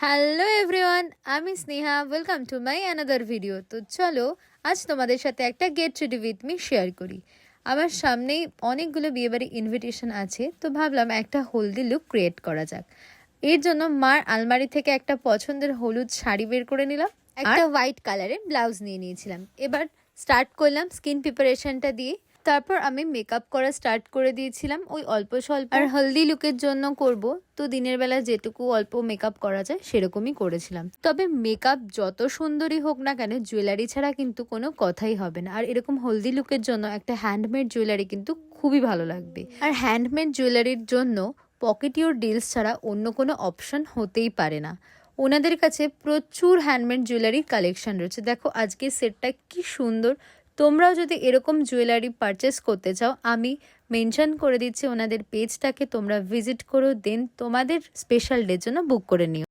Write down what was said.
Hello everyone, আমি Sneha. Welcome to my another video. তো চলো আজ তোমাদের সাথে একটা get ready with me share করি। আমার সামনেই অনেকগুলো বিয়েবাড়ি ইনভিটেশন আছে, তো ভাবলাম একটা হলদি লুক ক্রিয়েট করা যাক। এর জন্য মার আলমারি থেকে একটা পছন্দের হলুদ শাড়ি বের করে নিলাম, একটা হোয়াইট কালারের ব্লাউজ নিয়ে নিয়েছিলাম। এবার স্টার্ট করলাম স্কিন প্রিপারেশনটা দিয়ে। তারপর আমি মেকআপ করা স্টার্ট করে দিয়েছিলাম, ওই অল্প স্বল্প। আর হলদি লুকের জন্য করব, তো দিনের বেলা যেটুকু অল্প মেকআপ করা যায় সেরকমই করেছিলাম। তবে মেকআপ যত সুন্দরই হোক না কেন, জুয়েলারি ছাড়া কিন্তু কোনো কথাই হবে না। আর এরকম হলদি লুকের জন্য একটা হ্যান্ডমেড জুয়েলারি কিন্তু খুবই ভালো লাগবে। আর হ্যান্ডমেড জুয়েলারির জন্য পকেটিওর ডিলস ছাড়া অন্য কোনো অপশন হতেই পারে না। ওনাদের কাছে প্রচুর হ্যান্ডমেড জুয়েলারির কালেকশন রয়েছে। দেখো আজকের সেটটা কি সুন্দর। তোমরাও যদি এরকম জুয়েলারি পারচেস করতে চাও, আমি মেনশন করে দিচ্ছি ওনাদের পেজটাকে, তোমরা ভিজিট করো, দেন তোমাদের স্পেশাল ডের জন্য বুক করে নিও।